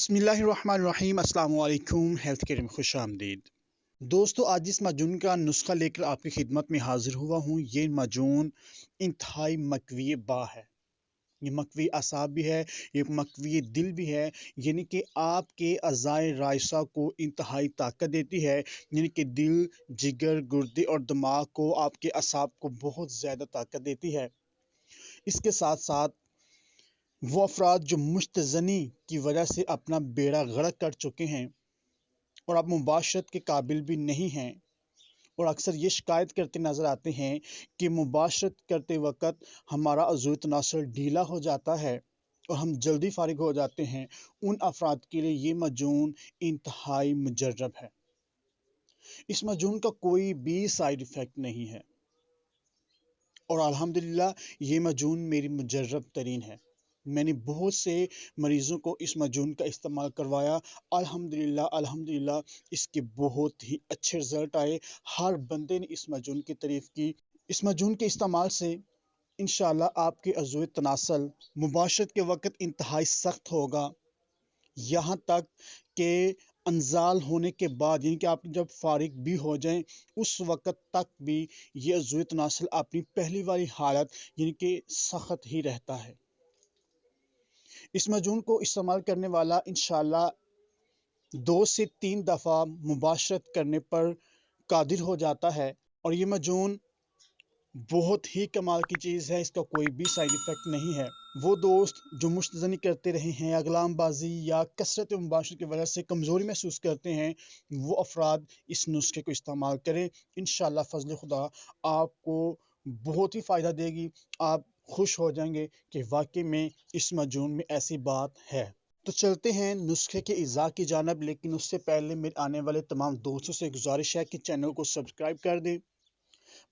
बिस्मिल्लाहिर्रहमानिर्रहीम। अस्सलाम वालेकुम। हेल्थ केयर में खुश आमदीद। दोस्तों, आज इस माजून का नुस्खा लेकर आपकी खिदमत में हाजिर हुआ हूँ। ये माजून इंतहाई मकवी बा है। ये मकवी असाब भी है, ये मकवी दिल भी है। यानी कि आपके अज़ाए राइसा को इंतहाई ताकत देती है। यानी कि दिल, जिगर, गुर्दे और दिमाग को, आपके असाब को बहुत ज़्यादा ताकत देती है। इसके साथ साथ वो अफराद जो मुश्तज़नी की वजह से अपना बेड़ा गर्क कर चुके हैं और अब मुबाशरत के काबिल भी नहीं हैं और अक्सर ये शिकायत करते नज़र आते हैं कि मुबाशरत करते वक्त हमारा अज़ूर तनासुर ढीला हो जाता है और हम जल्दी फारिग हो जाते हैं, उन अफराद के लिए ये मजून इंतहाई मुजर्रब है। इस मजून का कोई भी साइड इफ़ेक्ट नहीं है और अल्हम्दुलिल्लाह ये मजून मेरी मुजर्रब तरीन है। मैंने बहुत से मरीज़ों को इस मजून का इस्तेमाल करवाया। अल्हम्दुलिल्लाह अल्हम्दुलिल्लाह इसके बहुत ही अच्छे रिज़ल्ट आए। हर बंदे ने इस मजून की तारीफ़ की। इस मजून के इस्तेमाल से इंशाअल्लाह आपके अज़ूर तनासल मुबाशरत के वक़्त इंतहाई सख्त होगा। यहाँ तक कि अंजाल होने के बाद, यानी कि आप जब फारिग भी हो जाएं, उस वक़्त तक भी ये अज़ूर तनासल अपनी पहली वाली हालत यानी कि सख्त ही रहता है। इस मजून को इस्तेमाल करने वाला इंशाअल्लाह 2 से 3 दफ़ा मुबाशरत करने पर कादिर हो जाता है और ये मजून बहुत ही कमाल की चीज़ है। इसका कोई भी साइड इफ़ेक्ट नहीं है। वो दोस्त जो मुश्तज़नी करते रहे हैं, अगलामबाजी या कसरत मुबाशरत की वजह से कमज़ोरी महसूस करते हैं, वो अफराद इस नुस्खे को इस्तेमाल करें। इंशाअल्लाह फ़ज़ल खुदा आपको बहुत ही फ़ायदा देगी। आप खुश हो जाएंगे कि वाकई में इस मजून में ऐसी बात है। तो चलते हैं नुस्खे के इज़ा की जानिब, लेकिन उससे पहले मेरे आने वाले तमाम दोस्तों से गुजारिश है कि चैनल को सब्सक्राइब कर दें,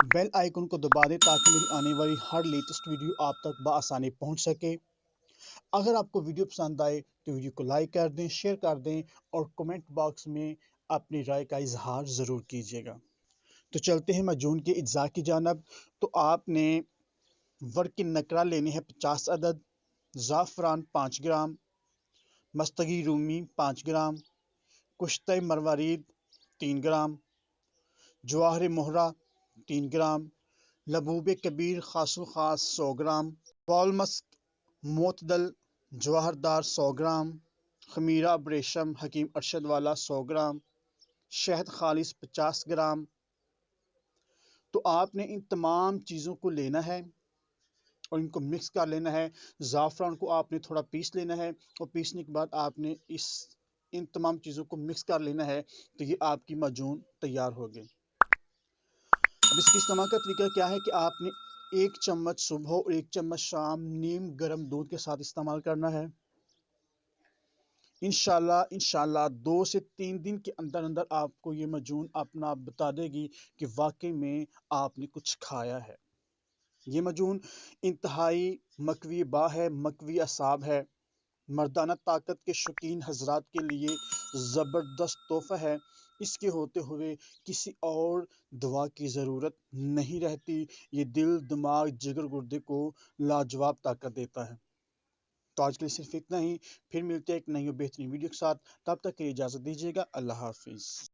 बेल आइकन को दबा दें ताकि मेरी आने वाली हर लेटेस्ट वीडियो आप तक बआसानी पहुंच सके। अगर आपको वीडियो पसंद आए तो वीडियो को लाइक कर दें, शेयर कर दें और कमेंट बॉक्स में अपनी राय का इजहार ज़रूर कीजिएगा। तो चलते हैं मजून के इज़ा की जानिब। तो आपने वर्क नकरा लेने हैं 50 अदद, ज़ाफ़रान 5 ग्राम, मस्तगी रूमी 5 ग्राम, कुश्ते मरवारीद 3 ग्राम, जवाहर मोहरा 3 ग्राम, लबूब कबीर खासो खास 100 ग्राम, वालमस्क मोतदल जवाहरदार 100 ग्राम, खमीरा रेशम हकीम अरशद वाला 100 ग्राम, शहद खालिस 50 ग्राम। तो आपने इन तमाम चीज़ों को लेना है और इनको मिक्स कर लेना है। ज़ाफ़रान को आपने थोड़ा पीस लेना है और पीसने के बाद आपने इन तमाम चीज़ों को मिक्स कर लेना है। तो ये आपकी मजून तैयार हो गई। अब इसके इस्तेमाल का तरीका क्या है कि आपने 1 चम्मच सुबह और 1 चम्मच शाम नीम गर्म दूध के साथ इस्तेमाल करना है। इंशाल्लाह 2 से 3 दिन के अंदर अंदर आपको ये मजून अपना आप बता देगी कि वाकई में आपने कुछ खाया है। ये मजून इंतहाई मकवी बा है, मकवी असाब है। मर्दाना ताकत के शौकीन हजरात के लिए ज़बरदस्त तोहफा है। इसके होते हुए किसी और दवा की ज़रूरत नहीं रहती। ये दिल, दिमाग, जिगर, गुर्दे को लाजवाब ताकत देता है। तो आज के लिए सिर्फ इतना ही। फिर मिलते हैं एक नई और बेहतरीन वीडियो के साथ। तब तक के लिए इजाज़त दीजिएगा। अल्लाह हाफिज़।